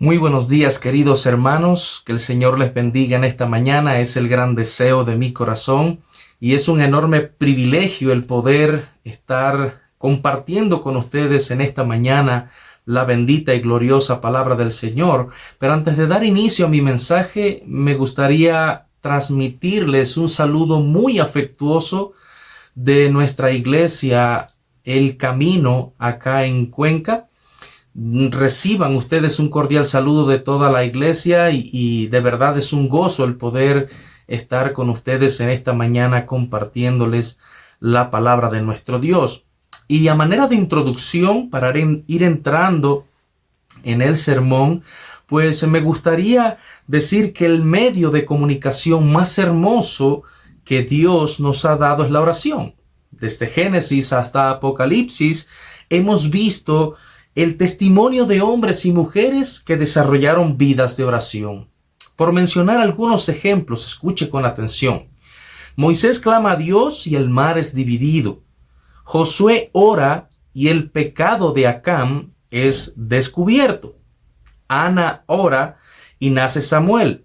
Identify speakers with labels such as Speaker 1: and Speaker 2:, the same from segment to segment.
Speaker 1: Muy buenos días, queridos hermanos. Que el Señor les bendiga en esta mañana. Es el gran deseo de mi corazón y es un enorme privilegio el poder estar compartiendo con ustedes en esta mañana la bendita y gloriosa palabra del Señor. Pero antes de dar inicio a mi mensaje, me gustaría transmitirles un saludo muy afectuoso de nuestra iglesia El Camino acá en Cuenca. Reciban ustedes un cordial saludo de toda la iglesia y de verdad es un gozo el poder estar con ustedes en esta mañana compartiéndoles la palabra de nuestro Dios. Y a manera de introducción, para ir entrando en el sermón, pues me gustaría decir que el medio de comunicación más hermoso que Dios nos ha dado es la oración. Desde Génesis hasta Apocalipsis hemos visto el testimonio de hombres y mujeres que desarrollaron vidas de oración. Por mencionar algunos ejemplos, escuche con atención. Moisés clama a Dios y el mar es dividido. Josué ora y el pecado de Acán es descubierto. Ana ora y nace Samuel.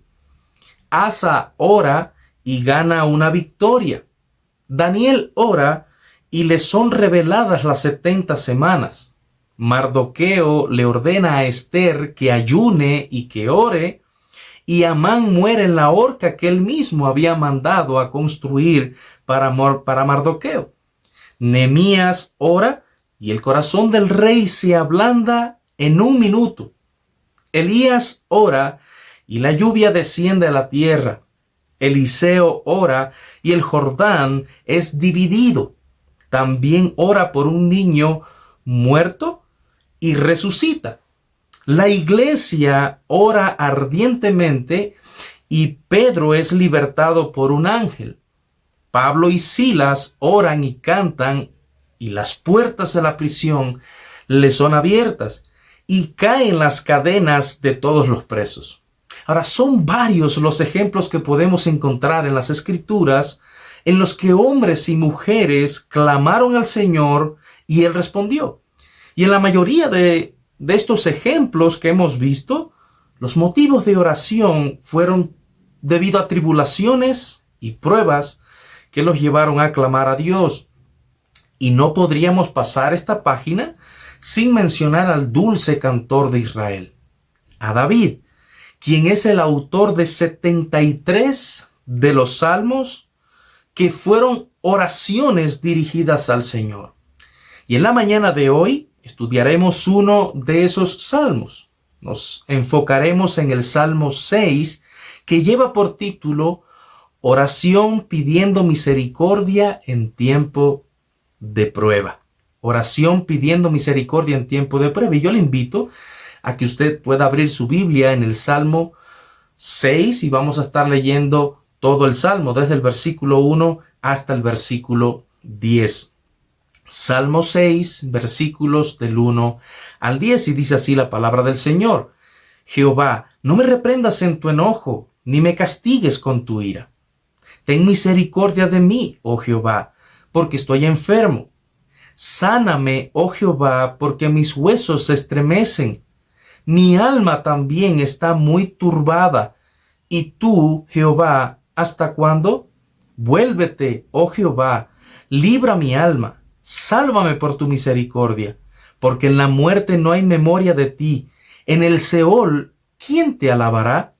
Speaker 1: Asa ora y gana una victoria. Daniel ora y le son reveladas las 70 semanas. Mardoqueo le ordena a Esther que ayune y que ore, y Amán muere en la horca que él mismo había mandado a construir para Mardoqueo. Nehemías ora y el corazón del rey se ablanda en un minuto. Elías ora y la lluvia desciende a la tierra. Eliseo ora y el Jordán es dividido. También ora por un niño muerto y resucita. La iglesia ora ardientemente y Pedro es libertado por un ángel. Pablo y Silas oran y cantan y las puertas de la prisión le son abiertas y caen las cadenas de todos los presos. Ahora, son varios los ejemplos que podemos encontrar en las Escrituras en los que hombres y mujeres clamaron al Señor y Él respondió. Y en la mayoría de estos ejemplos que hemos visto, los motivos de oración fueron debido a tribulaciones y pruebas que los llevaron a clamar a Dios. Y no podríamos pasar esta página sin mencionar al dulce cantor de Israel, a David, quien es el autor de 73 de los salmos que fueron oraciones dirigidas al Señor. Y en la mañana de hoy estudiaremos uno de esos salmos. Nos enfocaremos en el Salmo 6, que lleva por título Oración pidiendo misericordia en tiempo de prueba. Oración pidiendo misericordia en tiempo de prueba. Y yo le invito a que usted pueda abrir su Biblia en el Salmo 6 y vamos a estar leyendo todo el Salmo, desde el versículo 1 hasta el versículo 10. Salmo 6, versículos del 1 al 10, y dice así la palabra del Señor. Jehová, no me reprendas en tu enojo, ni me castigues con tu ira. Ten misericordia de mí, oh Jehová, porque estoy enfermo. Sáname, oh Jehová, porque mis huesos se estremecen. Mi alma también está muy turbada. ¿Y tú, Jehová, hasta cuándo? Vuélvete, oh Jehová, libra mi alma. Sálvame por tu misericordia, porque en la muerte no hay memoria de ti. En el Seol, ¿quién te alabará?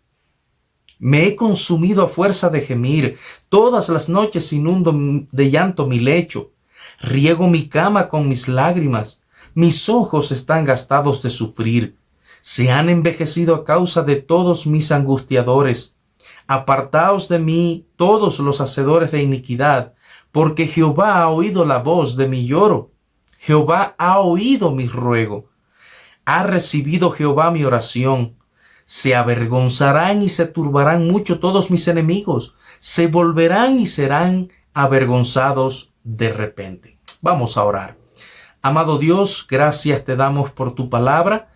Speaker 1: Me he consumido a fuerza de gemir. Todas las noches inundo de llanto mi lecho. Riego mi cama con mis lágrimas. Mis ojos están gastados de sufrir. Se han envejecido a causa de todos mis angustiadores. Apartaos de mí todos los hacedores de iniquidad, porque Jehová ha oído la voz de mi lloro. Jehová ha oído mi ruego. Ha recibido Jehová mi oración. Se avergonzarán y se turbarán mucho todos mis enemigos. Se volverán y serán avergonzados de repente. Vamos a orar. Amado Dios, gracias te damos por tu palabra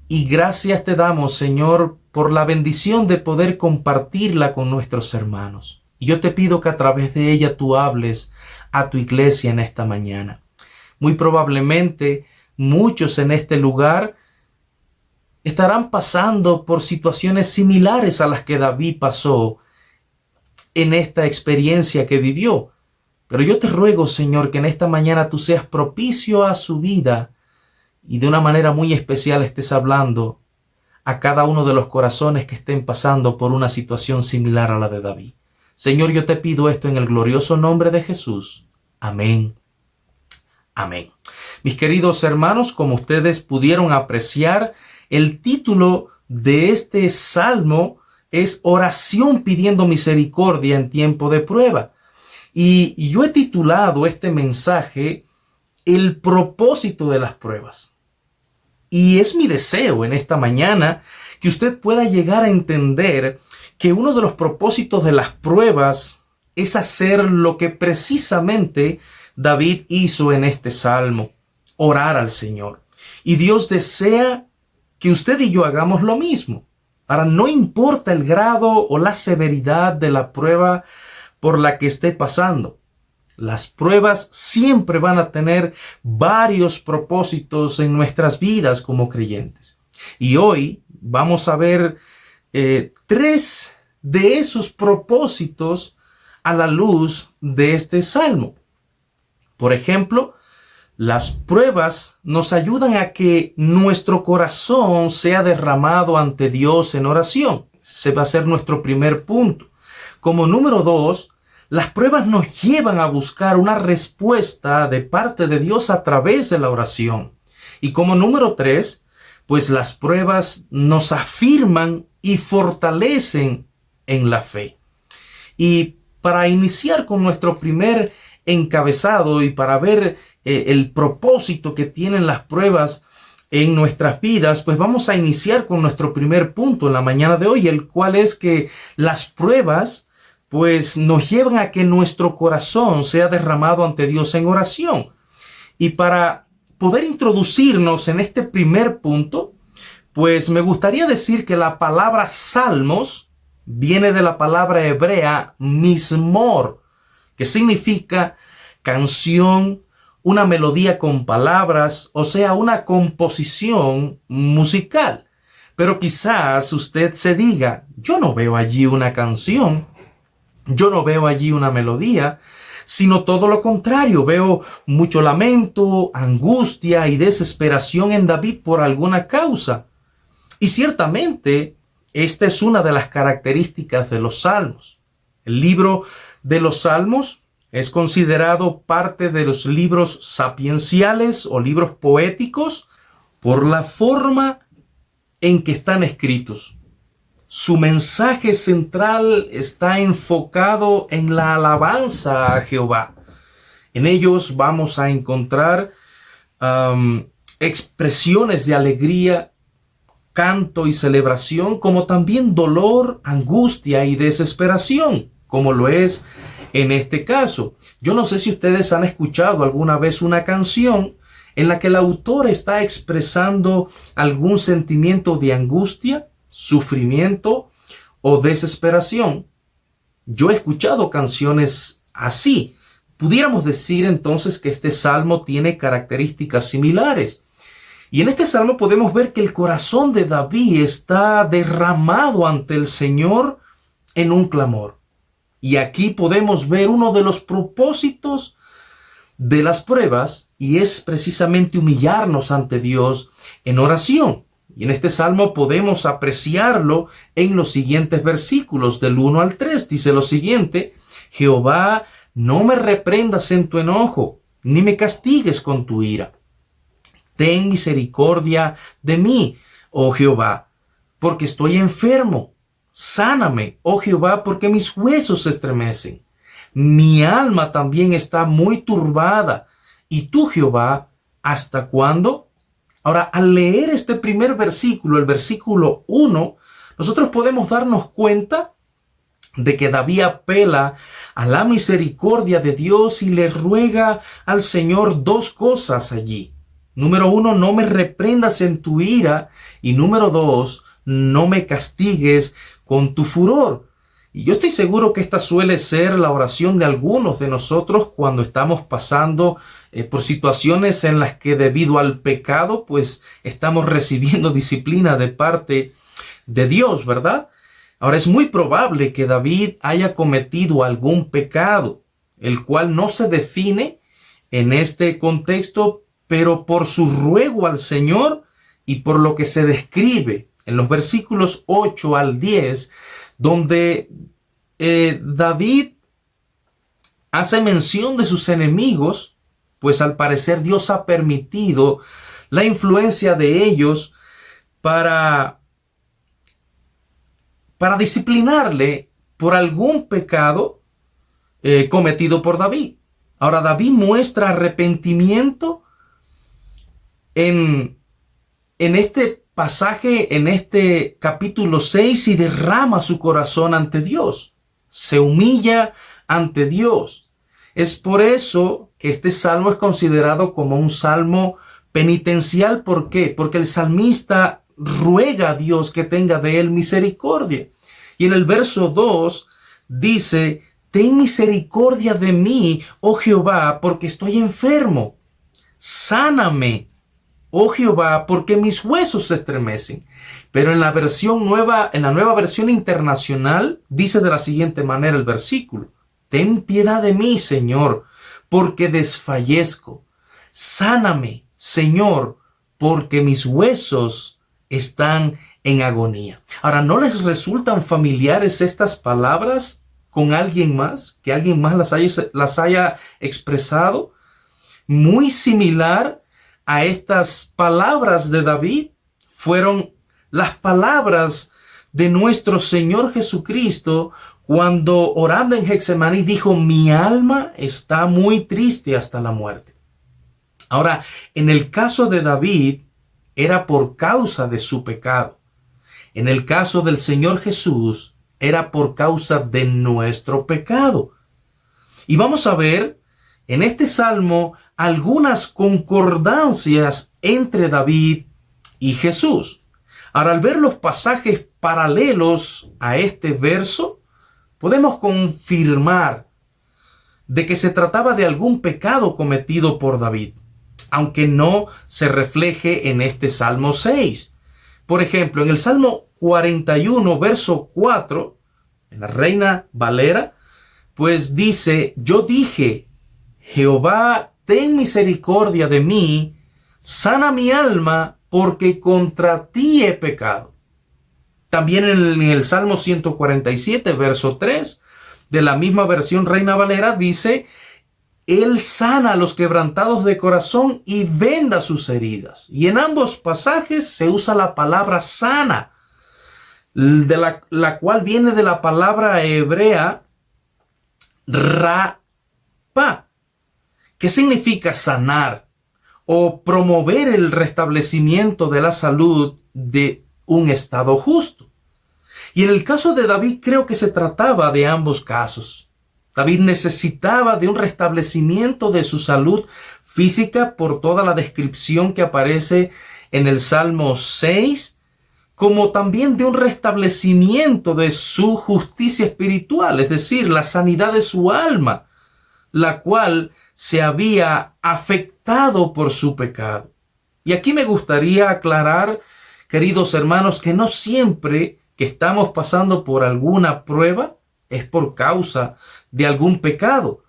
Speaker 1: y gracias te damos, Señor, por la bendición de poder compartirla con nuestros hermanos. Y yo te pido que a través de ella tú hables a tu iglesia en esta mañana. Muy probablemente muchos en este lugar estarán pasando por situaciones similares a las que David pasó en esta experiencia que vivió. Pero yo te ruego, Señor, que en esta mañana tú seas propicio a su vida y de una manera muy especial estés hablando a cada uno de los corazones que estén pasando por una situación similar a la de David. Señor, yo te pido esto en el glorioso nombre de Jesús. Amén. Amén. Mis queridos hermanos, como ustedes pudieron apreciar, el título de este salmo es Oración pidiendo misericordia en tiempo de prueba. Y yo he titulado este mensaje El propósito de las pruebas. Y es mi deseo en esta mañana que usted pueda llegar a entender que uno de los propósitos de las pruebas es hacer lo que precisamente David hizo en este salmo, orar al Señor. Y Dios desea que usted y yo hagamos lo mismo. Ahora, no importa el grado o la severidad de la prueba por la que esté pasando. Las pruebas siempre van a tener varios propósitos en nuestras vidas como creyentes. Y hoy vamos a ver 3 de esos propósitos a la luz de este salmo. Por ejemplo, las pruebas nos ayudan a que nuestro corazón sea derramado ante Dios en oración. Ese va a ser nuestro primer punto. Como número 2, las pruebas nos llevan a buscar una respuesta de parte de Dios a través de la oración. Y como número 3, pues las pruebas nos afirman y fortalecen en la fe. Y para iniciar con nuestro primer encabezado y para ver el propósito que tienen las pruebas en nuestras vidas, pues vamos a iniciar con nuestro primer punto en la mañana de hoy, el cual es que las pruebas pues nos llevan a que nuestro corazón sea derramado ante Dios en oración. Y para poder introducirnos en este primer punto, pues me gustaría decir que la palabra salmos viene de la palabra hebrea mizmor, que significa canción, una melodía con palabras, o sea, una composición musical. Pero quizás usted se diga, yo no veo allí una canción, yo no veo allí una melodía, sino todo lo contrario. Veo mucho lamento, angustia y desesperación en David por alguna causa. Y ciertamente, esta es una de las características de los salmos. El libro de los salmos es considerado parte de los libros sapienciales o libros poéticos por la forma en que están escritos. Su mensaje central está enfocado en la alabanza a Jehová. En ellos vamos a encontrar expresiones de alegría, canto y celebración, como también dolor, angustia y desesperación, como lo es en este caso. Yo no sé si ustedes han escuchado alguna vez una canción en la que el autor está expresando algún sentimiento de angustia, sufrimiento o desesperación. Yo he escuchado canciones así. Pudiéramos decir entonces que este salmo tiene características similares. Y en este salmo podemos ver que el corazón de David está derramado ante el Señor en un clamor. Y aquí podemos ver uno de los propósitos de las pruebas, y es precisamente humillarnos ante Dios en oración. Y en este salmo podemos apreciarlo en los siguientes versículos, del 1 al 3. Dice lo siguiente: Jehová, no me reprendas en tu enojo, ni me castigues con tu ira. Ten misericordia de mí, oh Jehová, porque estoy enfermo. Sáname, oh Jehová, porque mis huesos se estremecen. Mi alma también está muy turbada. ¿Y tú, Jehová, hasta cuándo? Ahora, al leer este primer versículo, el versículo 1, nosotros podemos darnos cuenta de que David apela a la misericordia de Dios y le ruega al Señor 2 cosas allí. Número 1, no me reprendas en tu ira. Y número 2, no me castigues con tu furor. Y yo estoy seguro que esta suele ser la oración de algunos de nosotros cuando estamos pasando por situaciones en las que debido al pecado, pues estamos recibiendo disciplina de parte de Dios, ¿verdad? Ahora es muy probable que David haya cometido algún pecado, el cual no se define en este contexto, pero por su ruego al Señor y por lo que se describe en los versículos 8 al 10, donde David hace mención de sus enemigos, pues al parecer Dios ha permitido la influencia de ellos para disciplinarle por algún pecado cometido por David. Ahora David muestra arrepentimiento en este pasaje, en este capítulo 6, y derrama su corazón ante Dios. Se humilla ante Dios. Es por eso que este salmo es considerado como un salmo penitencial. ¿Por qué? Porque el salmista ruega a Dios que tenga de él misericordia. Y en el verso 2 dice: ten misericordia de mí, oh Jehová, porque estoy enfermo. Sáname, oh Jehová, porque mis huesos se estremecen. Pero en la nueva versión internacional, dice de la siguiente manera el versículo: ten piedad de mí, Señor, porque desfallezco. Sáname, Señor, porque mis huesos están en agonía. Ahora, ¿no les resultan familiares estas palabras con alguien más? ¿Que alguien más las haya expresado? Muy similar a estas palabras de David fueron las palabras de nuestro Señor Jesucristo cuando, orando en Getsemaní, dijo: mi alma está muy triste hasta la muerte. Ahora, en el caso de David, era por causa de su pecado. En el caso del Señor Jesús, era por causa de nuestro pecado. Y vamos a ver en este salmo algunas concordancias entre David y Jesús. Ahora, al ver los pasajes paralelos a este verso, podemos confirmar de que se trataba de algún pecado cometido por David, aunque no se refleje en este Salmo 6. Por ejemplo, en el Salmo 41, verso 4, en la Reina Valera, pues dice: yo dije, Jehová, ten misericordia de mí, sana mi alma, porque contra ti he pecado. También en el Salmo 147, verso 3, de la misma versión Reina Valera, dice: Él sana a los quebrantados de corazón y venda sus heridas. Y en ambos pasajes se usa la palabra sana, de la cual viene de la palabra hebrea rapa, que significa sanar o promover el restablecimiento de la salud de un estado justo. Y en el caso de David, creo que se trataba de ambos casos. David necesitaba de un restablecimiento de su salud física por toda la descripción que aparece en el Salmo 6, como también de un restablecimiento de su justicia espiritual, es decir, la sanidad de su alma, la cual se había afectado por su pecado. Y aquí me gustaría aclarar, queridos hermanos, que no siempre que estamos pasando por alguna prueba es por causa de algún pecado.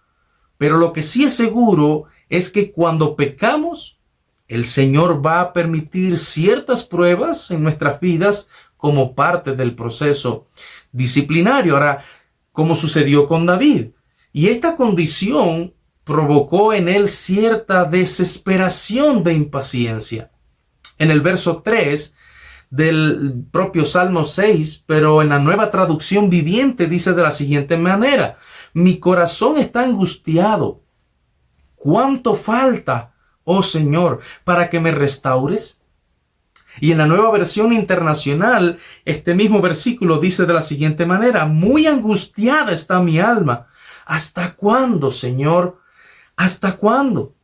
Speaker 1: Pero lo que sí es seguro es que cuando pecamos, el Señor va a permitir ciertas pruebas en nuestras vidas como parte del proceso disciplinario. Ahora, como sucedió con David. Y esta condición provocó en él cierta desesperación de impaciencia. En el verso 3 del propio Salmo 6, pero en la Nueva Traducción Viviente, dice de la siguiente manera: mi corazón está angustiado. ¿Cuánto falta, oh Señor, para que me restaures? Y en la Nueva Versión Internacional, este mismo versículo dice de la siguiente manera: muy angustiada está mi alma. ¿Hasta cuándo, Señor? ¿Hasta cuándo?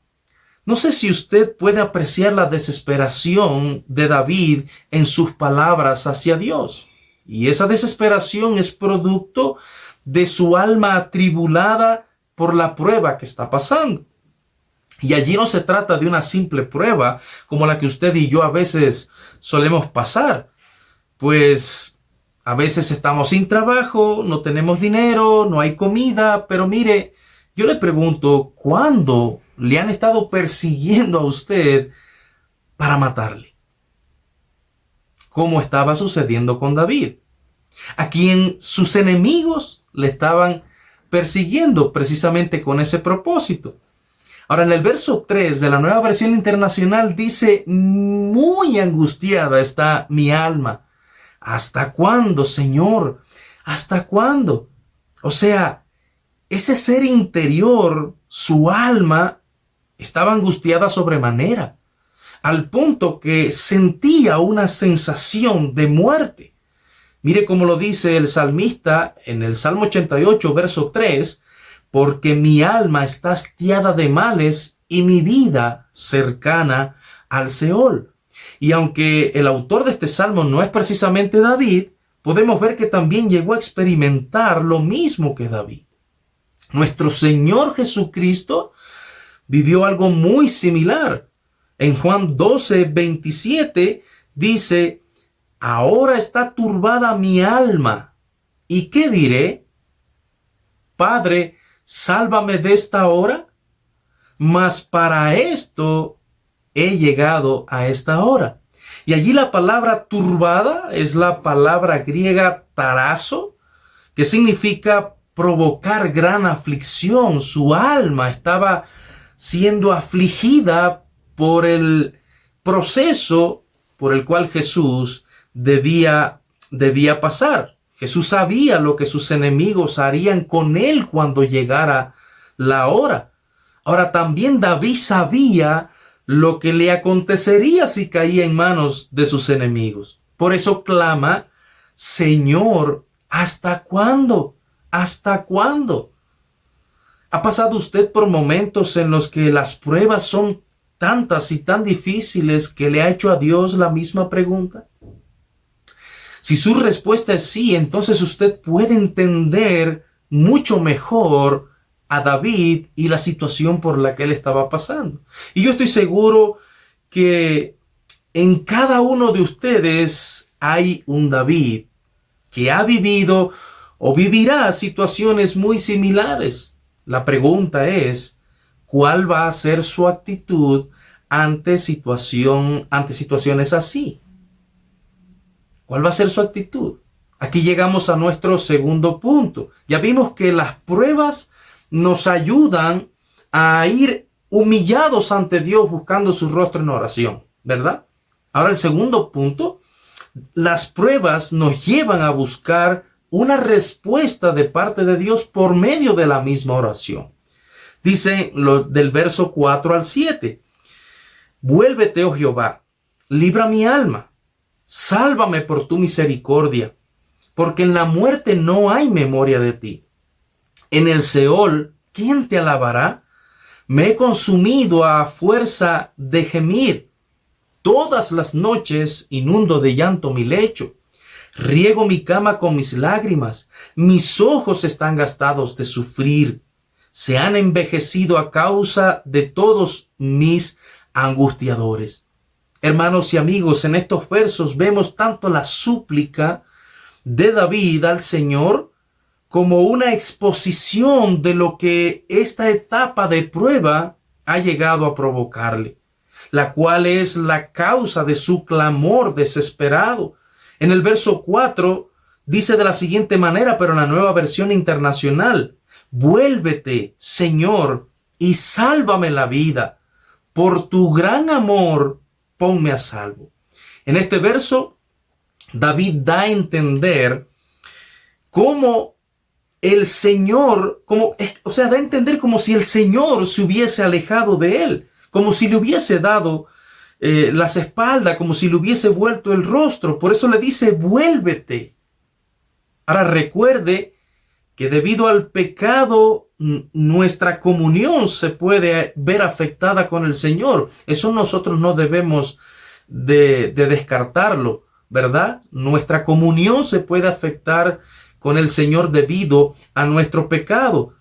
Speaker 1: No sé si usted puede apreciar la desesperación de David en sus palabras hacia Dios. Y esa desesperación es producto de su alma atribulada por la prueba que está pasando. Y allí no se trata de una simple prueba como la que usted y yo a veces solemos pasar. Pues a veces estamos sin trabajo, no tenemos dinero, no hay comida, pero mire, yo le pregunto, ¿cuándo le han estado persiguiendo a usted para matarle? Como estaba sucediendo con David, a quien sus enemigos le estaban persiguiendo precisamente con ese propósito. Ahora, en el verso 3 de la Nueva Versión Internacional dice, muy angustiada está mi alma. ¿Hasta cuándo, Señor? ¿Hasta cuándo? O sea, ese ser interior, su alma, estaba angustiada sobremanera, al punto que sentía una sensación de muerte. Mire cómo lo dice el salmista en el Salmo 88, verso 3, porque mi alma está hastiada de males y mi vida cercana al Seol. Y aunque el autor de este salmo no es precisamente David, podemos ver que también llegó a experimentar lo mismo que David. Nuestro Señor Jesucristo vivió algo muy similar. En Juan 12, 27 dice, ahora está turbada mi alma. ¿Y qué diré? Padre, sálvame de esta hora. Mas para esto he llegado a esta hora. Y allí la palabra turbada es la palabra griega tarazo, que significa provocar gran aflicción. Su alma estaba siendo afligida por el proceso por el cual Jesús debía pasar. Jesús sabía lo que sus enemigos harían con él cuando llegara la hora. Ahora también David sabía lo que le acontecería si caía en manos de sus enemigos. Por eso clama, Señor, ¿hasta cuándo? ¿Hasta cuándo? ¿Ha pasado usted por momentos en los que las pruebas son tantas y tan difíciles que le ha hecho a Dios la misma pregunta? Si su respuesta es sí, entonces usted puede entender mucho mejor a David y la situación por la que él estaba pasando. Y yo estoy seguro que en cada uno de ustedes hay un David que ha vivido o vivirá situaciones muy similares. La pregunta es, ¿cuál va a ser su actitud ante situaciones así? ¿Cuál va a ser su actitud? Aquí llegamos a nuestro segundo punto. Ya vimos que las pruebas nos ayudan a ir humillados ante Dios buscando su rostro en oración, ¿verdad? Ahora el segundo punto, las pruebas nos llevan a buscar una respuesta de parte de Dios por medio de la misma oración. Dice del verso 4 al 7, vuélvete, oh Jehová, libra mi alma, sálvame por tu misericordia, porque en la muerte no hay memoria de ti. En el Seol, ¿quién te alabará? Me he consumido a fuerza de gemir. Todas las noches inundo de llanto mi lecho. Riego mi cama con mis lágrimas. Mis ojos están gastados de sufrir. Se han envejecido a causa de todos mis angustiadores. Hermanos y amigos, en estos versos vemos tanto la súplica de David al Señor como una exposición de lo que esta etapa de prueba ha llegado a provocarle, la cual es la causa de su clamor desesperado. En el verso 4 dice de la siguiente manera, pero en la Nueva Versión Internacional, vuélvete, Señor, y sálvame la vida. Por tu gran amor, ponme a salvo. En este verso, David da a entender cómo el Señor, da a entender como si el Señor se hubiese alejado de él, como si le hubiese dado las espaldas, como si le hubiese vuelto el rostro. Por eso le dice, vuélvete. Ahora recuerde que debido al pecado, nuestra comunión se puede ver afectada con el Señor. Eso nosotros no debemos de descartarlo, ¿verdad? Nuestra comunión se puede afectar con el Señor debido a nuestro pecado.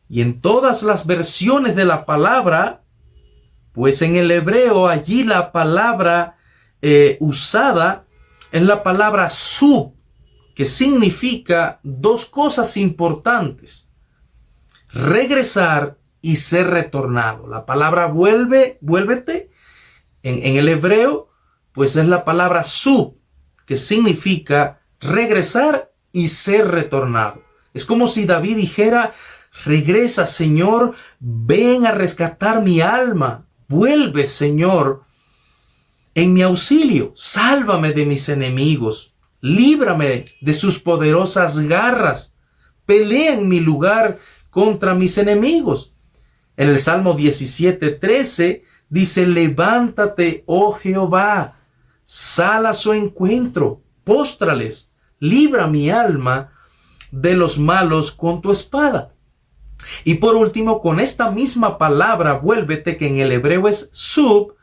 Speaker 1: Y en todas las versiones de la palabra, Pues en el hebreo allí la palabra usada es la palabra sub, que significa dos cosas importantes: regresar y ser retornado. La palabra vuélvete, en el hebreo, pues es la palabra sub, que significa regresar y ser retornado. Es como si David dijera: regresa, Señor, ven a rescatar mi alma. Vuelve, Señor, en mi auxilio. Sálvame de mis enemigos. Líbrame de sus poderosas garras. Pelea en mi lugar contra mis enemigos. En el Salmo 17:13 dice: levántate, oh Jehová, sal a su encuentro, póstrales, libra mi alma de los malos con tu espada. Y por último, con esta misma palabra, vuélvete, que en el hebreo es sub,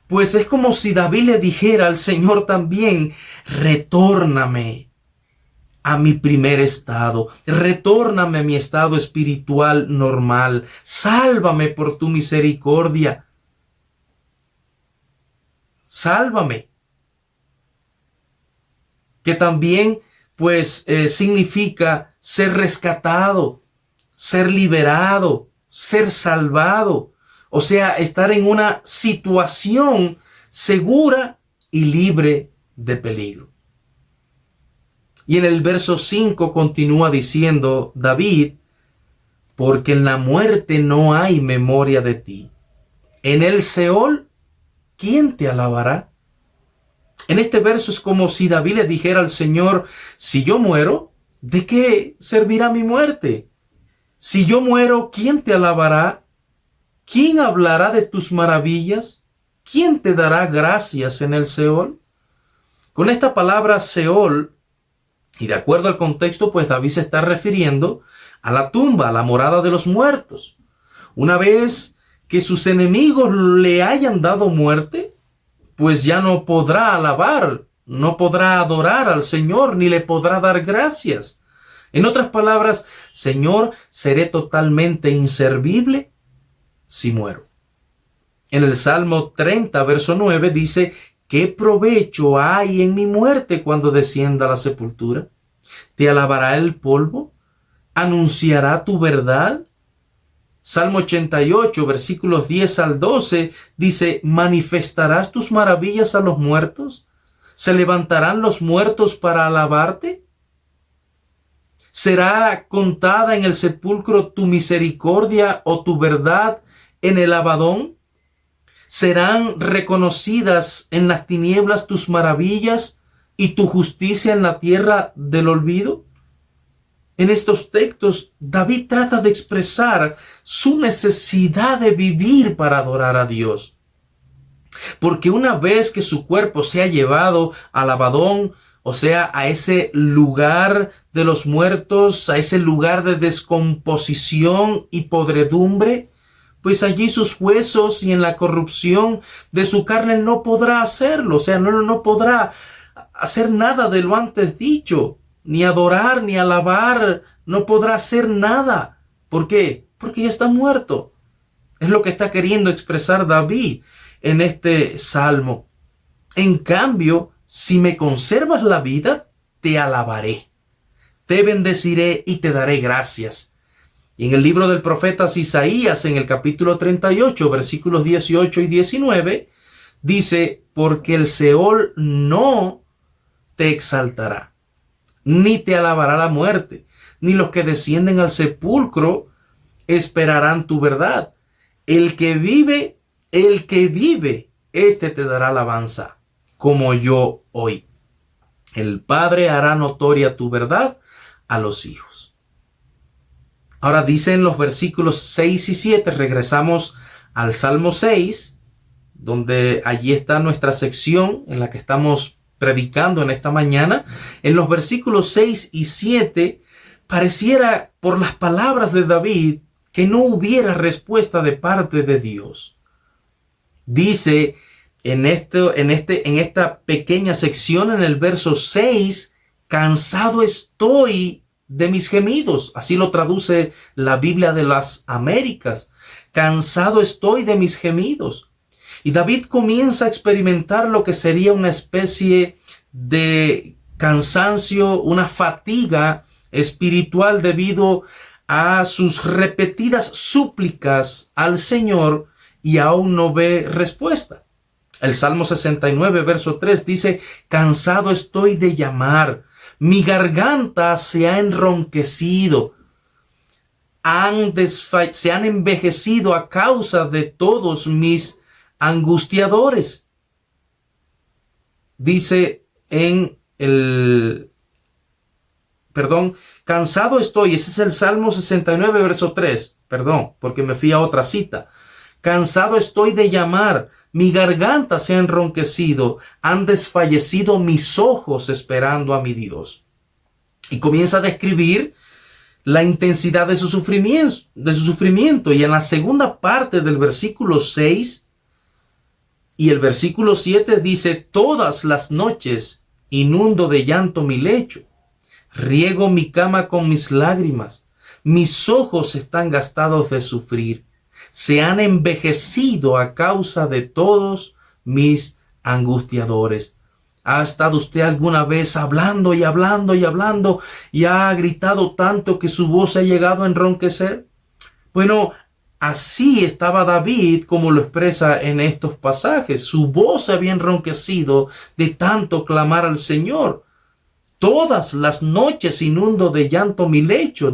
Speaker 1: pues es como si David le dijera al Señor también: retórname a mi primer estado, retórname a mi estado espiritual normal, sálvame por tu misericordia, sálvame. Que también pues significa ser rescatado, ser liberado, ser salvado. O sea, estar en una situación segura y libre de peligro. Y en el verso 5 continúa diciendo David: porque en la muerte no hay memoria de ti. En el Seol, ¿quién te alabará? En este verso es como si David le dijera al Señor: si yo muero, ¿de qué servirá mi muerte? Si yo muero, ¿quién te alabará? ¿Quién hablará de tus maravillas? ¿Quién te dará gracias en el Seol? Con esta palabra Seol, y de acuerdo al contexto, pues David se está refiriendo a la tumba, a la morada de los muertos. Una vez que sus enemigos le hayan dado muerte, pues ya no podrá alabar, no podrá adorar al Señor, ni le podrá dar gracias. En otras palabras: Señor, seré totalmente inservible si muero. En el Salmo 30, verso 9 dice: ¿qué provecho hay en mi muerte cuando descienda a la sepultura? ¿Te alabará el polvo? ¿Anunciará tu verdad? Salmo 88, versículos 10 al 12 dice: ¿manifestarás tus maravillas a los muertos? ¿Se levantarán los muertos para alabarte? ¿Será contada en el sepulcro tu misericordia o tu verdad en el Abadón? ¿Serán reconocidas en las tinieblas tus maravillas y tu justicia en la tierra del olvido? En estos textos, David trata de expresar su necesidad de vivir para adorar a Dios. Porque una vez que su cuerpo sea llevado al Abadón, o sea, a ese lugar de los muertos, a ese lugar de descomposición y podredumbre, pues allí sus huesos y en la corrupción de su carne no podrá hacerlo. O sea, no podrá hacer nada de lo antes dicho, ni adorar, ni alabar, no podrá hacer nada. ¿Por qué? Porque ya está muerto. Es lo que está queriendo expresar David en este salmo. En cambio, si me conservas la vida, te alabaré, te bendeciré y te daré gracias. Y en el libro del profeta Isaías, en el capítulo 38, versículos 18 y 19, dice: porque el Seol no te exaltará, ni te alabará la muerte, ni los que descienden al sepulcro esperarán tu verdad. El que vive, este te dará alabanza, como yo hoy. El Padre hará notoria tu verdad a los hijos. Ahora dice en los versículos 6 y 7, regresamos al Salmo 6, donde allí está nuestra sección en la que estamos predicando en esta mañana. En los versículos 6 y 7, pareciera por las palabras de David que no hubiera respuesta de parte de Dios. Dice en esta pequeña sección, en el verso 6, cansado estoy de mis gemidos. Así lo traduce la Biblia de las Américas. Cansado estoy de mis gemidos. Y David comienza a experimentar lo que sería una especie de cansancio, una fatiga espiritual debido a sus repetidas súplicas al Señor y aún no ve respuesta. El Salmo 69, verso 3 dice: cansado estoy de llamar, mi garganta se ha enronquecido, se han envejecido a causa de todos mis angustiadores. Dice cansado estoy, ese es el Salmo 69, verso 3, porque me fui a otra cita. Cansado estoy de llamar, mi garganta se ha enronquecido, han desfallecido mis ojos esperando a mi Dios. Y comienza a describir la intensidad de su sufrimiento. Y en la segunda parte del versículo 6 y el versículo 7 dice: todas las noches inundo de llanto mi lecho, riego mi cama con mis lágrimas, mis ojos están gastados de sufrir, se han envejecido a causa de todos mis angustiadores. ¿Ha estado usted alguna vez hablando y hablando y hablando y ha gritado tanto que su voz ha llegado a enronquecer? Bueno, así estaba David, como lo expresa en estos pasajes. Su voz había enronquecido de tanto clamar al Señor. Todas las noches inundo de llanto mi lecho,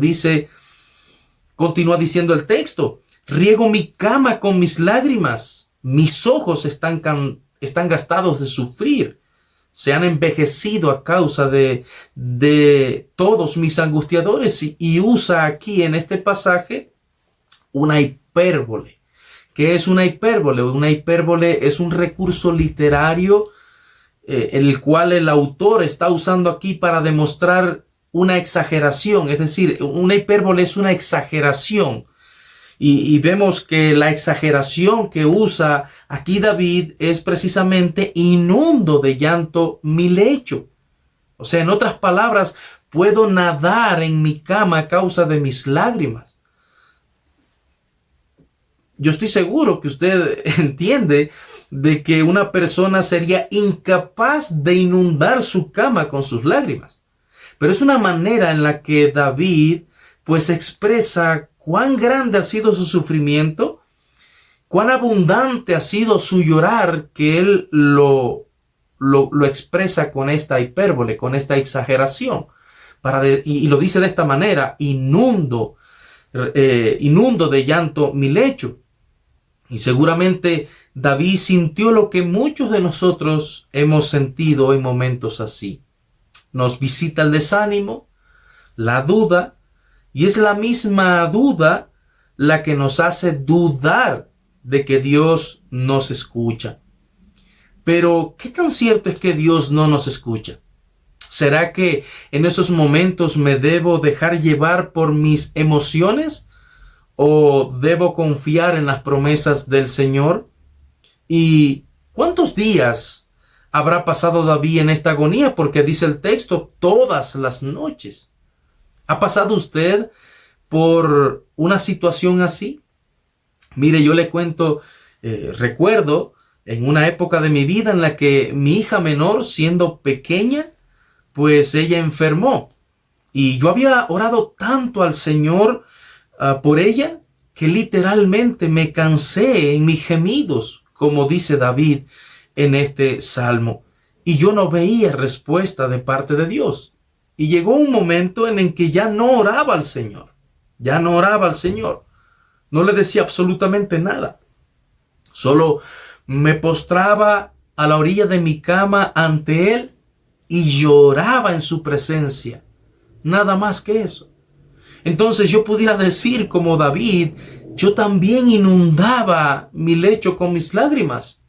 Speaker 1: continúa diciendo el texto. Riego mi cama con mis lágrimas, mis ojos están gastados de sufrir, se han envejecido a causa de todos mis angustiadores. Y usa aquí en este pasaje una hipérbole. ¿Qué es una hipérbole? Una hipérbole es un recurso literario el cual el autor está usando aquí para demostrar una exageración. Es decir, una hipérbole es una exageración. Y vemos que la exageración que usa aquí David es precisamente: inundo de llanto mi lecho. O sea, en otras palabras, puedo nadar en mi cama a causa de mis lágrimas. Yo estoy seguro que usted entiende de que una persona sería incapaz de inundar su cama con sus lágrimas. Pero es una manera en la que David pues expresa cuán grande ha sido su sufrimiento, cuán abundante ha sido su llorar, que él lo expresa con esta hipérbole, con esta exageración. Y lo dice de esta manera: inundo de llanto mi lecho. Y seguramente David sintió lo que muchos de nosotros hemos sentido en momentos así. Nos visita el desánimo, la duda, y es la misma duda la que nos hace dudar de que Dios nos escucha. Pero, ¿qué tan cierto es que Dios no nos escucha? ¿Será que en esos momentos me debo dejar llevar por mis emociones o debo confiar en las promesas del Señor? ¿Y cuántos días habrá pasado David en esta agonía? Porque dice el texto: todas las noches. ¿Ha pasado usted por una situación así? Mire, yo le cuento, recuerdo en una época de mi vida en la que mi hija menor, siendo pequeña, pues ella enfermó. Y yo había orado tanto al Señor por ella, que literalmente me cansé en mis gemidos, como dice David en este salmo. Y yo no veía respuesta de parte de Dios. Y llegó un momento en el que ya no oraba al Señor. No le decía absolutamente nada. Solo me postraba a la orilla de mi cama ante Él y lloraba en su presencia. Nada más que eso. Entonces yo pudiera decir como David: yo también inundaba mi lecho con mis lágrimas.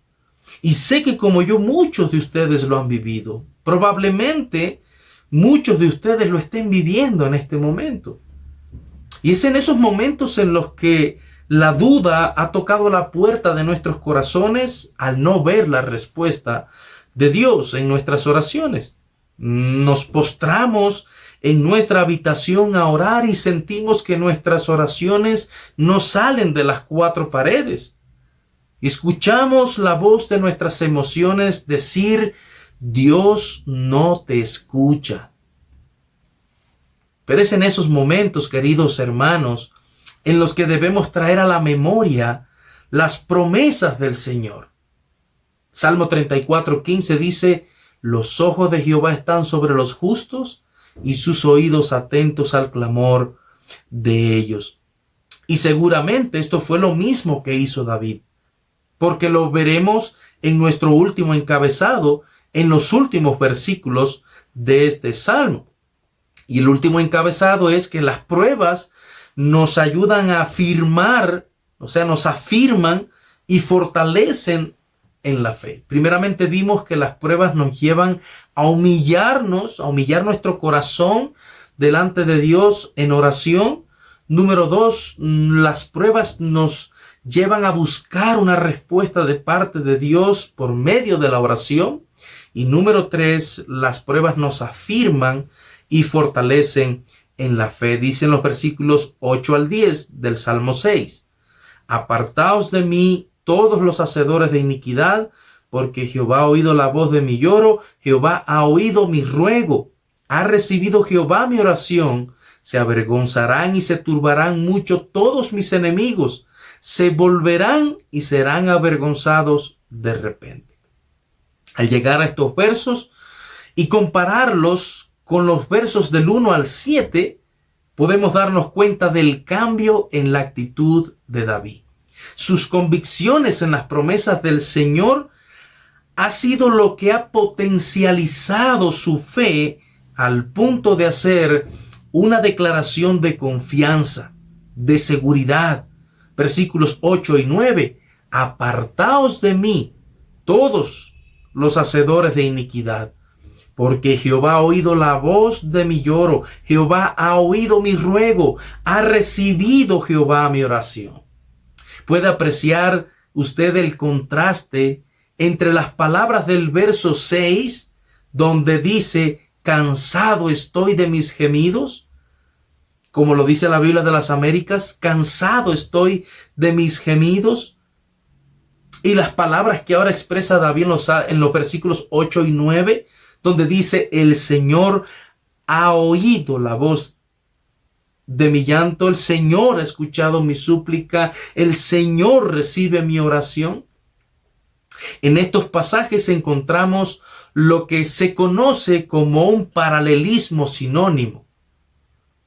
Speaker 1: Y sé que como yo, muchos de ustedes lo han vivido. Probablemente muchos de ustedes lo estén viviendo en este momento. Y es en esos momentos en los que la duda ha tocado la puerta de nuestros corazones al no ver la respuesta de Dios en nuestras oraciones. Nos postramos en nuestra habitación a orar y sentimos que nuestras oraciones no salen de las cuatro paredes. Escuchamos la voz de nuestras emociones decir: Dios no te escucha. Pero es en esos momentos, queridos hermanos, en los que debemos traer a la memoria las promesas del Señor. Salmo 34:15 dice: los ojos de Jehová están sobre los justos y sus oídos atentos al clamor de ellos. Y seguramente esto fue lo mismo que hizo David, porque lo veremos en nuestro último encabezado, en los últimos versículos de este salmo. Y el último encabezado es que las pruebas nos ayudan a afirmar, o sea, nos afirman y fortalecen en la fe. Primeramente vimos que las pruebas nos llevan a humillarnos, a humillar nuestro corazón delante de Dios en oración. Número 2, las pruebas nos llevan a buscar una respuesta de parte de Dios por medio de la oración. Y número 3, las pruebas nos afirman y fortalecen en la fe. Dicen los versículos 8 al 10 del Salmo 6. Apartaos de mí todos los hacedores de iniquidad, porque Jehová ha oído la voz de mi lloro, Jehová ha oído mi ruego, ha recibido Jehová mi oración. Se avergonzarán y se turbarán mucho todos mis enemigos, se volverán y serán avergonzados de repente. Al llegar a estos versos y compararlos con los versos del 1 al 7, podemos darnos cuenta del cambio en la actitud de David. Sus convicciones en las promesas del Señor ha sido lo que ha potencializado su fe al punto de hacer una declaración de confianza, de seguridad. Versículos 8 y 9. Apartaos de mí, todos los hacedores de iniquidad, porque Jehová ha oído la voz de mi lloro, Jehová ha oído mi ruego, ha recibido Jehová mi oración. ¿Puede apreciar usted el contraste entre las palabras del verso 6, donde dice: cansado estoy de mis gemidos? Como lo dice la Biblia de las Américas, cansado estoy de mis gemidos. Y las palabras que ahora expresa David en los versículos 8 y 9, donde dice: el Señor ha oído la voz de mi llanto, el Señor ha escuchado mi súplica, el Señor recibe mi oración. En estos pasajes encontramos lo que se conoce como un paralelismo sinónimo,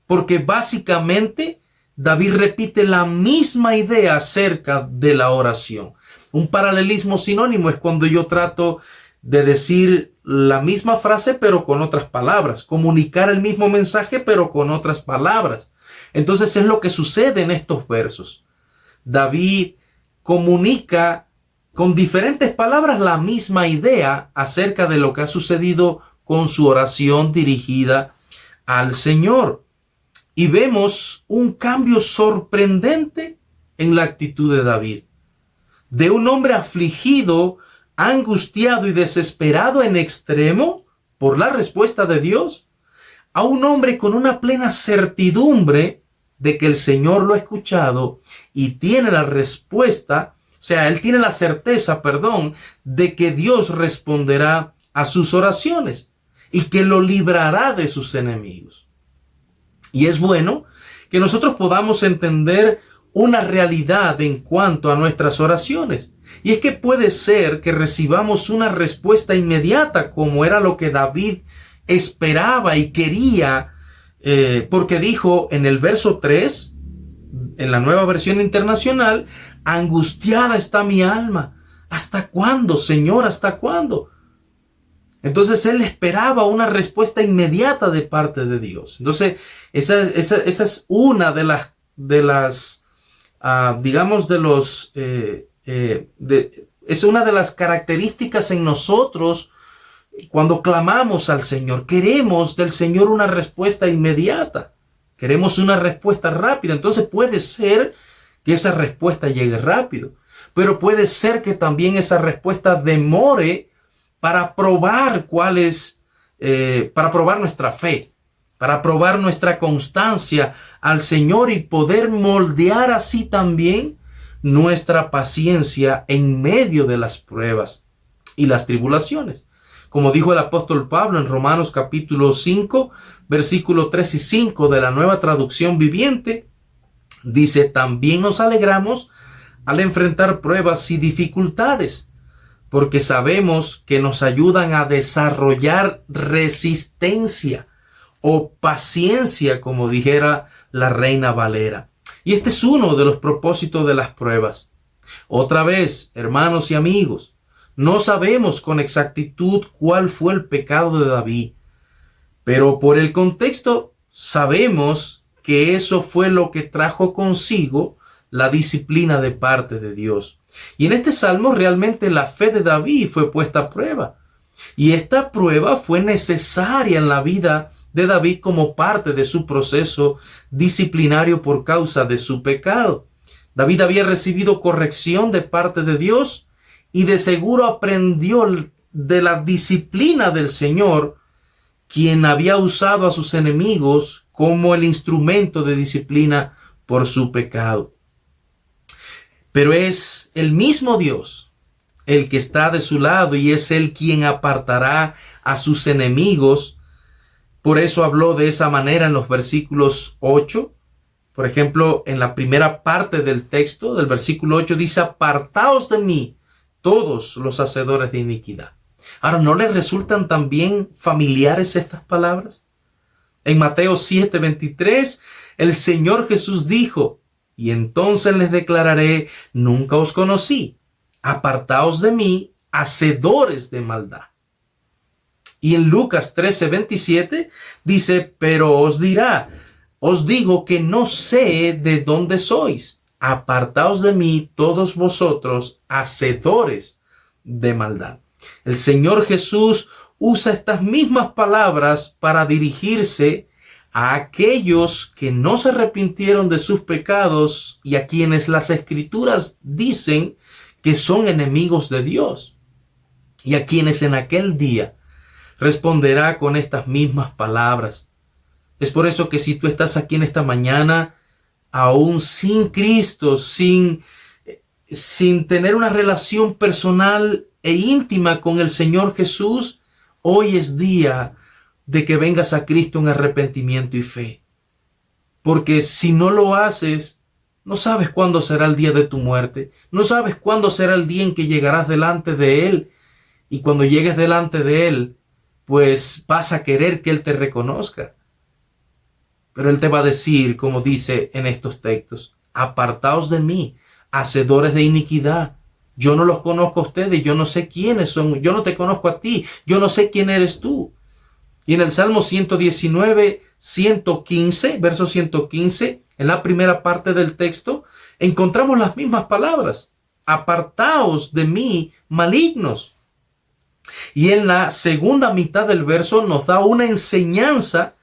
Speaker 1: porque básicamente David repite la misma idea acerca de la oración. Un paralelismo sinónimo es cuando yo trato de decir la misma frase pero con otras palabras, comunicar el mismo mensaje pero con otras palabras. Entonces es lo que sucede en estos versos. David comunica con diferentes palabras la misma idea acerca de lo que ha sucedido con su oración dirigida al Señor. Y vemos un cambio sorprendente en la actitud de David. De un hombre afligido, angustiado y desesperado en extremo por la respuesta de Dios, a un hombre con una plena certidumbre de que el Señor lo ha escuchado y tiene la respuesta, o sea, él tiene la certeza, de que Dios responderá a sus oraciones y que lo librará de sus enemigos. Y es bueno que nosotros podamos entender una realidad en cuanto a nuestras oraciones. Y es que puede ser que recibamos una respuesta inmediata, como era lo que David esperaba y quería, porque dijo en el verso 3, en la Nueva Versión Internacional: angustiada está mi alma. ¿Hasta cuándo, Señor? ¿Hasta cuándo? Entonces él esperaba una respuesta inmediata de parte de Dios. Entonces esa es una es una de las características en nosotros cuando clamamos al Señor. Queremos del Señor una respuesta inmediata. Queremos una respuesta rápida. Entonces puede ser que esa respuesta llegue rápido, pero puede ser que también esa respuesta demore para probar cuál es para probar nuestra fe, para probar nuestra constancia al Señor y poder moldear así también nuestra paciencia en medio de las pruebas y las tribulaciones. Como dijo el apóstol Pablo en Romanos capítulo 5, versículos 3 y 5 de la Nueva Traducción Viviente, dice: también nos alegramos al enfrentar pruebas y dificultades, porque sabemos que nos ayudan a desarrollar resistencia o paciencia, como dijera la Reina Valera. Y este es uno de los propósitos de las pruebas. Otra vez, hermanos y amigos, no sabemos con exactitud cuál fue el pecado de David, pero por el contexto sabemos que eso fue lo que trajo consigo la disciplina de parte de Dios. Y en este salmo realmente la fe de David fue puesta a prueba. Y esta prueba fue necesaria en la vida de David como parte de su proceso disciplinario por causa de su pecado. David había recibido corrección de parte de Dios y de seguro aprendió de la disciplina del Señor, quien había usado a sus enemigos como el instrumento de disciplina por su pecado. Pero es el mismo Dios el que está de su lado y es Él quien apartará a sus enemigos. Por eso habló de esa manera en los versículos 8. Por ejemplo, en la primera parte del texto, del versículo 8, dice: apartaos de mí, todos los hacedores de iniquidad. Ahora, ¿no les resultan también familiares estas palabras? En Mateo 7:23, el Señor Jesús dijo: y entonces les declararé, nunca os conocí, apartaos de mí, hacedores de maldad. Y en Lucas 13:27 dice: pero os digo que no sé de dónde sois, apartaos de mí todos vosotros, hacedores de maldad. El Señor Jesús usa estas mismas palabras para dirigirse a aquellos que no se arrepintieron de sus pecados y a quienes las Escrituras dicen que son enemigos de Dios, y a quienes en aquel día responderá con estas mismas palabras. Es por eso que si tú estás aquí en esta mañana, aún sin Cristo, sin tener una relación personal e íntima con el Señor Jesús, hoy es día de que vengas a Cristo en arrepentimiento y fe. Porque si no lo haces, no sabes cuándo será el día de tu muerte. No sabes cuándo será el día en que llegarás delante de Él. Y cuando llegues delante de Él, pues vas a querer que Él te reconozca. Pero Él te va a decir, como dice en estos textos: apartaos de mí, hacedores de iniquidad. Yo no los conozco a ustedes, yo no sé quiénes son, yo no te conozco a ti, yo no sé quién eres tú. Y en el Salmo 119, 115, verso 115, en la primera parte del texto, encontramos las mismas palabras: apartaos de mí, malignos. Y en la segunda mitad del verso nos da una enseñanza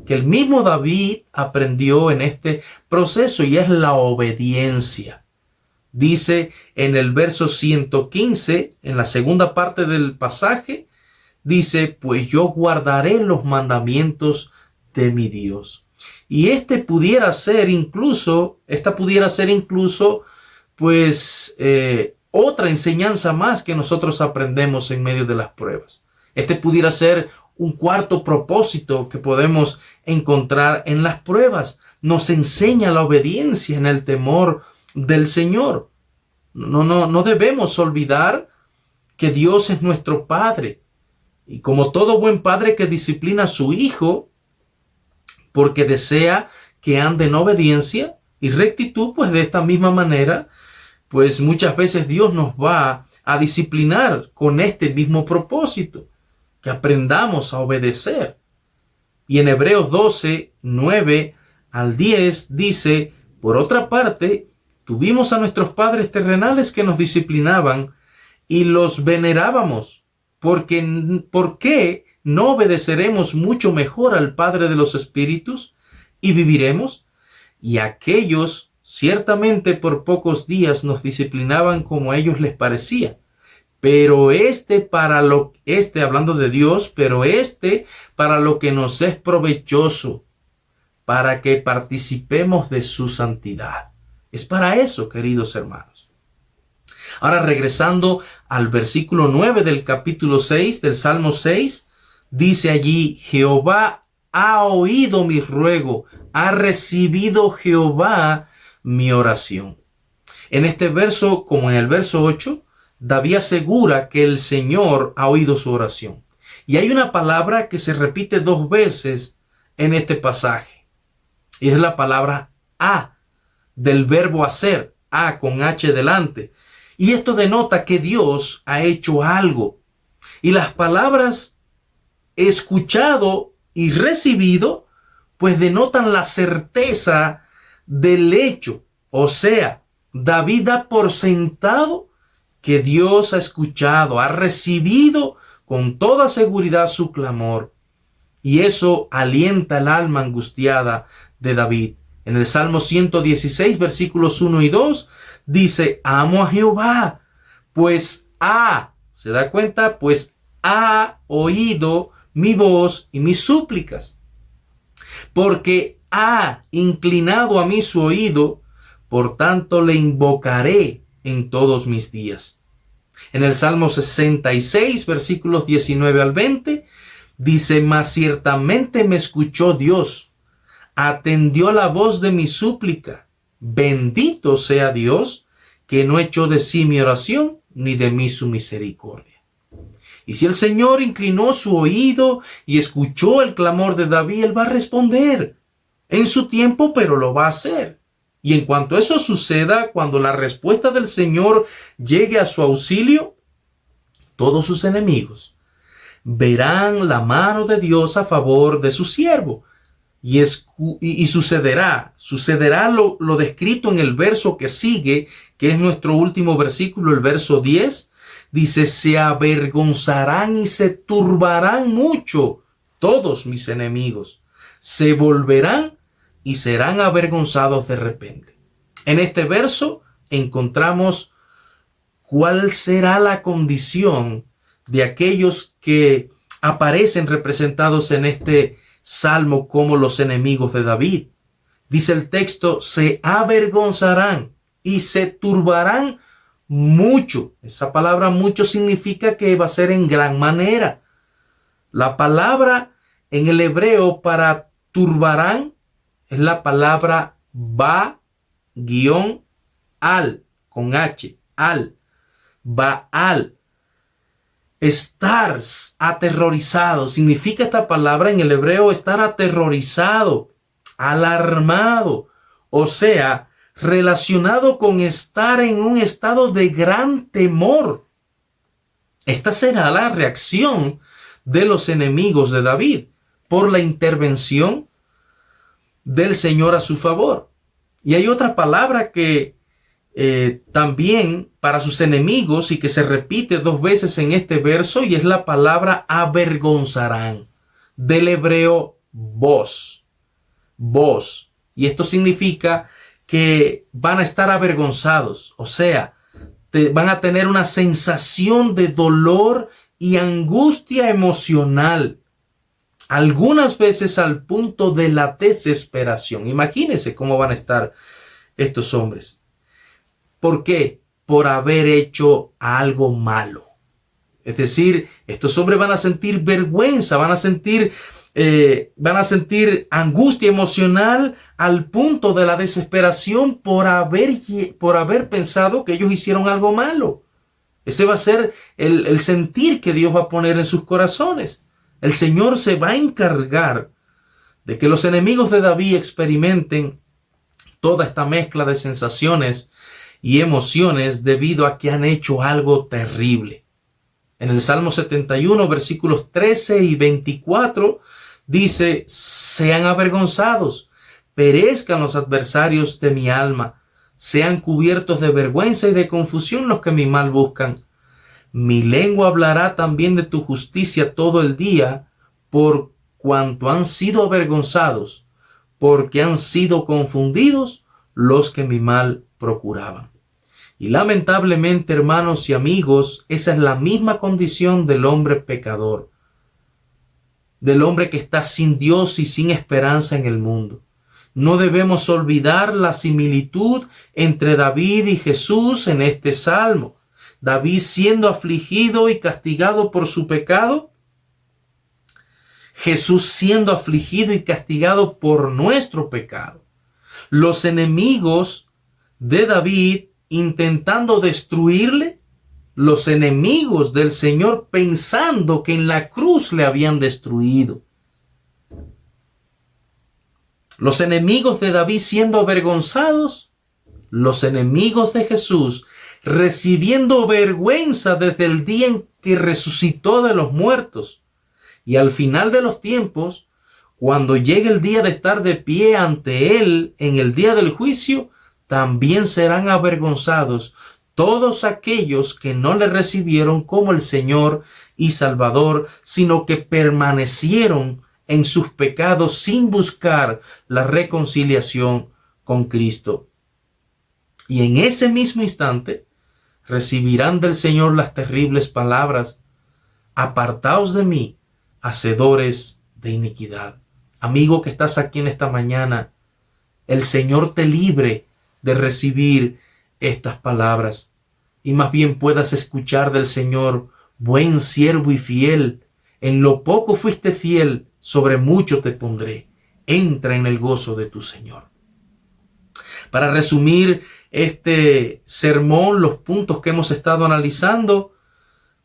Speaker 1: que el mismo David aprendió en este proceso, y es la obediencia. Dice en el verso 115, en la segunda parte del pasaje, dice: pues yo guardaré los mandamientos de mi Dios. Y esta pudiera ser incluso, pues, otra enseñanza más que nosotros aprendemos en medio de las pruebas. Este pudiera ser un cuarto propósito que podemos encontrar en las pruebas. Nos enseña la obediencia en el temor del Señor. No debemos olvidar que Dios es nuestro Padre. Y como todo buen padre que disciplina a su hijo porque desea que ande en obediencia y rectitud, pues de esta misma manera, pues muchas veces Dios nos va a disciplinar con este mismo propósito, que aprendamos a obedecer. Y en Hebreos 12, 9 al 10 dice: por otra parte, tuvimos a nuestros padres terrenales que nos disciplinaban y los venerábamos. ¿Por qué no obedeceremos mucho mejor al Padre de los Espíritus y viviremos? Y aquellos ciertamente por pocos días nos disciplinaban como a ellos les parecía, pero hablando de Dios, pero para lo que nos es provechoso, para que participemos de su santidad. Es para eso, queridos hermanos. Ahora, regresando al versículo 9 del capítulo 6, del Salmo 6, dice allí: Jehová ha oído mi ruego, ha recibido Jehová mi oración. En este verso, como en el verso 8, David asegura que el Señor ha oído su oración. Y hay una palabra que se repite 2 veces en este pasaje. Y es la palabra ha, del verbo hacer, ha con H delante. Y esto denota que Dios ha hecho algo. Y las palabras escuchado y recibido, pues denotan la certeza del hecho. O sea, David da por sentado que Dios ha escuchado, ha recibido con toda seguridad su clamor. Y eso alienta el alma angustiada de David. En el Salmo 116, versículos 1 y 2, dice: amo a Jehová, pues ¿se da cuenta? Pues ha oído mi voz y mis súplicas. Porque ha inclinado a mí su oído, por tanto le invocaré en todos mis días. En el Salmo 66, versículos 19 al 20, dice: mas ciertamente me escuchó Dios, atendió la voz de mi súplica. Bendito sea Dios, que no echó de sí mi oración, ni de mí su misericordia. Y si el Señor inclinó su oído y escuchó el clamor de David, Él va a responder en su tiempo, pero lo va a hacer. Y en cuanto eso suceda, cuando la respuesta del Señor llegue a su auxilio, todos sus enemigos verán la mano de Dios a favor de su siervo. Y sucederá lo descrito en el verso que sigue, que es nuestro último versículo, el verso 10. Dice: se avergonzarán y se turbarán mucho todos mis enemigos. Se volverán y serán avergonzados de repente. En este verso encontramos cuál será la condición de aquellos que aparecen representados en este salmo como los enemigos de David. Dice el texto: se avergonzarán y se turbarán mucho. Esa palabra mucho significa que va a ser en gran manera. La palabra en el hebreo para turbarán es la palabra ba-al, con H, Baal. Estar aterrorizado. Significa esta palabra en el hebreo estar aterrorizado, alarmado. O sea, relacionado con estar en un estado de gran temor. Esta será la reacción de los enemigos de David por la intervención del Señor a su favor. Y hay otra palabra que también para sus enemigos y que se repite 2 veces en este verso, y es la palabra avergonzarán, del hebreo vos. Y esto significa que van a estar avergonzados, o sea, van a tener una sensación de dolor y angustia emocional, algunas veces al punto de la desesperación. Imagínense cómo van a estar estos hombres. ¿Por qué? Por haber hecho algo malo. Es decir, estos hombres van a sentir vergüenza, van a sentir angustia emocional al punto de la desesperación por haber pensado que ellos hicieron algo malo. Ese va a ser el sentir que Dios va a poner en sus corazones. El Señor se va a encargar de que los enemigos de David experimenten toda esta mezcla de sensaciones y emociones debido a que han hecho algo terrible. En el Salmo 71, versículos 13 y 24, dice: sean avergonzados, perezcan los adversarios de mi alma, sean cubiertos de vergüenza y de confusión los que mi mal buscan. Mi lengua hablará también de tu justicia todo el día, por cuanto han sido avergonzados, porque han sido confundidos los que mi mal procuraban. Y lamentablemente, hermanos y amigos, esa es la misma condición del hombre pecador, del hombre que está sin Dios y sin esperanza en el mundo. No debemos olvidar la similitud entre David y Jesús en este salmo. David siendo afligido y castigado por su pecado, Jesús siendo afligido y castigado por nuestro pecado. Los enemigos de David intentando destruirle, los enemigos del Señor pensando que en la cruz le habían destruido. Los enemigos de David siendo avergonzados, los enemigos de Jesús recibiendo vergüenza desde el día en que resucitó de los muertos. Y al final de los tiempos, cuando llegue el día de estar de pie ante Él en el día del juicio, también serán avergonzados todos aquellos que no le recibieron como el Señor y Salvador, sino que permanecieron en sus pecados sin buscar la reconciliación con Cristo. Y en ese mismo instante recibirán del Señor las terribles palabras: apartaos de mí, hacedores de iniquidad. Amigo que estás aquí en esta mañana, el Señor te libre de recibir estas palabras y más bien puedas escuchar del Señor: buen siervo y fiel, en lo poco fuiste fiel, sobre mucho te pondré, entra en el gozo de tu Señor. Para resumir este sermón, los puntos que hemos estado analizando,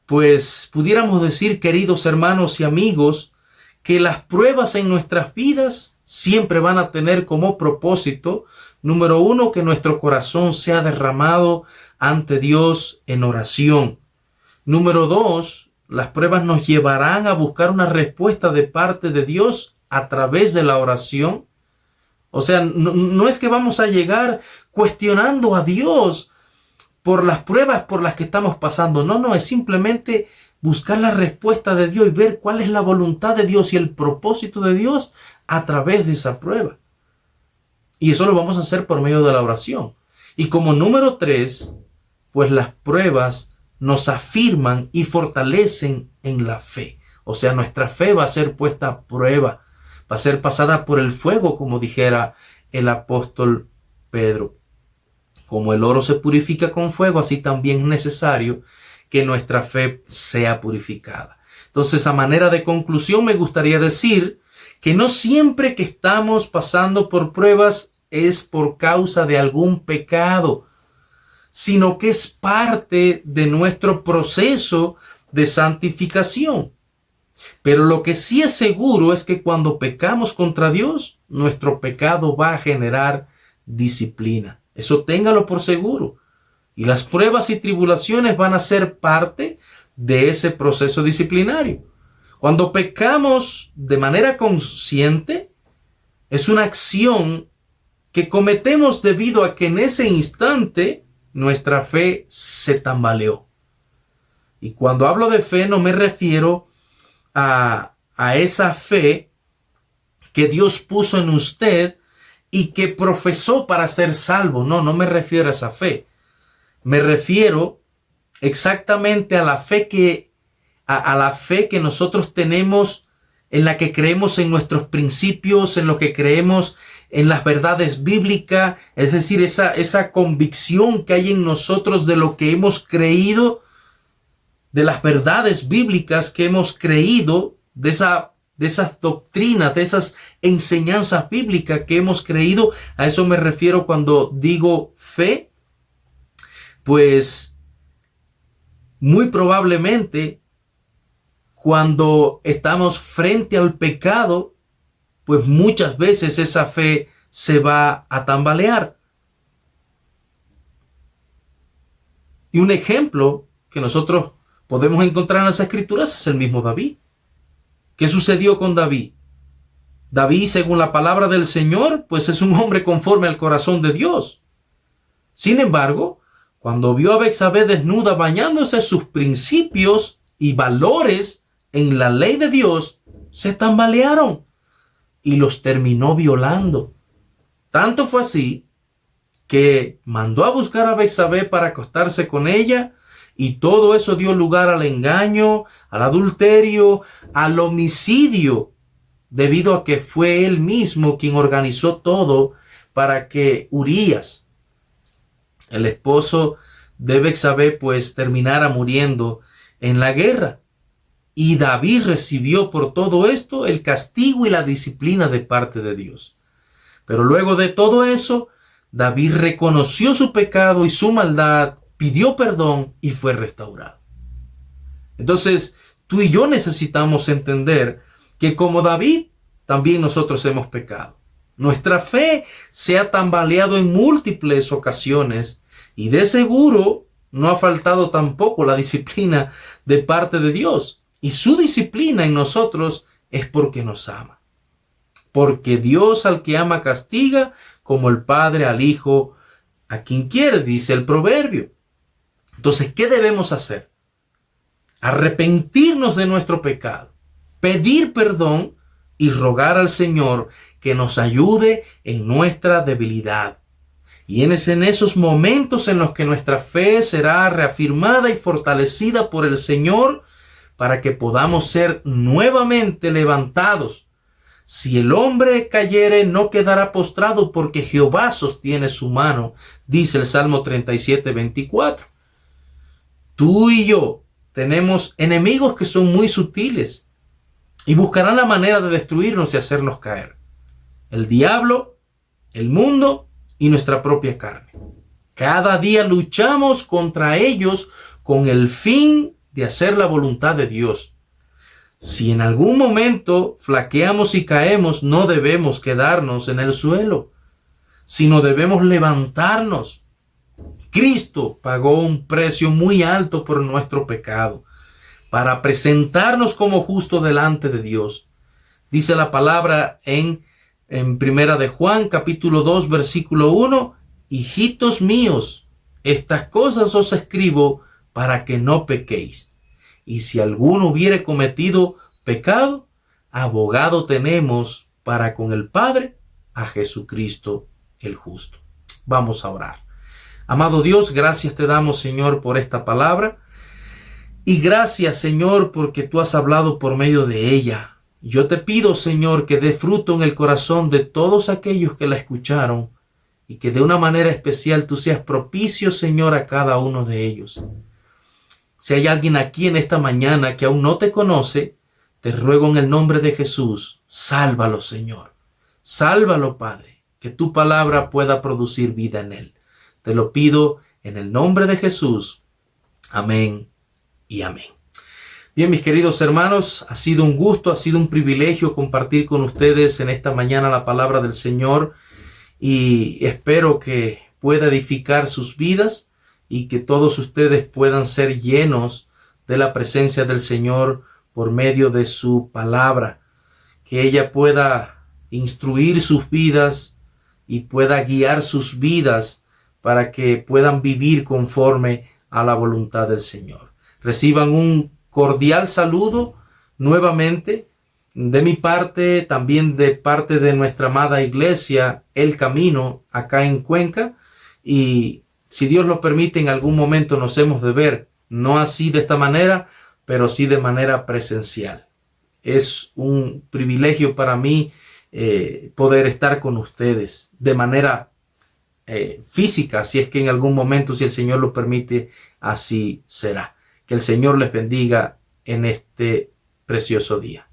Speaker 1: pues pudiéramos decir, queridos hermanos y amigos, que las pruebas en nuestras vidas siempre van a tener como propósito, número uno, que nuestro corazón sea derramado ante Dios en oración. Número dos, las pruebas nos llevarán a buscar una respuesta de parte de Dios a través de la oración. O sea, no es que vamos a llegar cuestionando a Dios por las pruebas por las que estamos pasando. No, es simplemente buscar la respuesta de Dios y ver cuál es la voluntad de Dios y el propósito de Dios a través de esa prueba. Y eso lo vamos a hacer por medio de la oración. Y como número tres, pues las pruebas nos afirman y fortalecen en la fe. O sea, nuestra fe va a ser puesta a prueba, va a ser pasada por el fuego, como dijera el apóstol Pedro. Como el oro se purifica con fuego, así también es necesario que nuestra fe sea purificada. Entonces, a manera de conclusión, me gustaría decir que no siempre que estamos pasando por pruebas es por causa de algún pecado, sino que es parte de nuestro proceso de santificación. Pero lo que sí es seguro es que cuando pecamos contra Dios, nuestro pecado va a generar disciplina. Eso téngalo por seguro. Y las pruebas y tribulaciones van a ser parte de ese proceso disciplinario. Cuando pecamos de manera consciente, es una acción que cometemos debido a que en ese instante nuestra fe se tambaleó. Y cuando hablo de fe no me refiero a esa fe que Dios puso en usted y que profesó para ser salvo. No me refiero a esa fe. Me refiero exactamente a la fe a la fe que nosotros tenemos, en la que creemos en nuestros principios, en lo que creemos en las verdades bíblicas, es decir, esa convicción que hay en nosotros de lo que hemos creído, de las verdades bíblicas que hemos creído, de esas doctrinas, de esas enseñanzas bíblicas que hemos creído. A eso me refiero cuando digo fe. Pues muy probablemente cuando estamos frente al pecado, pues muchas veces esa fe se va a tambalear. Y un ejemplo que nosotros podemos encontrar en las Escrituras es el mismo David. ¿Qué sucedió con David? David, según la palabra del Señor, pues es un hombre conforme al corazón de Dios. Sin embargo, cuando vio a Betsabé desnuda bañándose, sus principios y valores en la ley de Dios se tambalearon y los terminó violando. Tanto fue así que mandó a buscar a Betsabé para acostarse con ella, y todo eso dio lugar al engaño, al adulterio, al homicidio, debido a que fue él mismo quien organizó todo para que Urías, el esposo de Betsabé, pues terminara muriendo en la guerra. Y David recibió por todo esto el castigo y la disciplina de parte de Dios. Pero luego de todo eso, David reconoció su pecado y su maldad, pidió perdón y fue restaurado. Entonces, tú y yo necesitamos entender que como David, también nosotros hemos pecado. Nuestra fe se ha tambaleado en múltiples ocasiones y de seguro no ha faltado tampoco la disciplina de parte de Dios. Y su disciplina en nosotros es porque nos ama. Porque Dios al que ama castiga, como el Padre al Hijo a quien quiere, dice el proverbio. Entonces, ¿qué debemos hacer? Arrepentirnos de nuestro pecado, pedir perdón y rogar al Señor que nos ayude en nuestra debilidad. Y es en esos momentos en los que nuestra fe será reafirmada y fortalecida por el Señor para que podamos ser nuevamente levantados. Si el hombre cayere, no quedará postrado, porque Jehová sostiene su mano, dice el Salmo 37:24. Tú y yo tenemos enemigos que son muy sutiles y buscarán la manera de destruirnos y hacernos caer. El diablo, el mundo y nuestra propia carne. Cada día luchamos contra ellos con el fin de hacer la voluntad de Dios. Si en algún momento flaqueamos y caemos, no debemos quedarnos en el suelo, sino debemos levantarnos. Cristo pagó un precio muy alto por nuestro pecado, para presentarnos como justo delante de Dios. Dice la palabra en Primera de Juan, capítulo 2, versículo 1, hijitos míos, estas cosas os escribo para que no pequéis. Y si alguno hubiere cometido pecado, abogado tenemos para con el Padre, a Jesucristo el justo. Vamos a orar. Amado Dios, gracias te damos, Señor, por esta palabra. Y gracias, Señor, porque tú has hablado por medio de ella. Yo te pido, Señor, que dé fruto en el corazón de todos aquellos que la escucharon y que de una manera especial tú seas propicio, Señor, a cada uno de ellos. Si hay alguien aquí en esta mañana que aún no te conoce, te ruego en el nombre de Jesús, sálvalo, Señor. Sálvalo, Padre, que tu palabra pueda producir vida en él. Te lo pido en el nombre de Jesús. Amén y amén. Bien, mis queridos hermanos, ha sido un gusto, ha sido un privilegio compartir con ustedes en esta mañana la palabra del Señor y espero que pueda edificar sus vidas y que todos ustedes puedan ser llenos de la presencia del Señor por medio de su palabra, que ella pueda instruir sus vidas y pueda guiar sus vidas para que puedan vivir conforme a la voluntad del Señor. Reciban un cordial saludo nuevamente de mi parte, también de parte de nuestra amada iglesia El Camino acá en Cuenca, y si Dios lo permite, en algún momento nos hemos de ver, no así de esta manera, pero sí de manera presencial. Es un privilegio para mí poder estar con ustedes de manera física, si es que en algún momento, si el Señor lo permite, así será. Que el Señor les bendiga en este precioso día.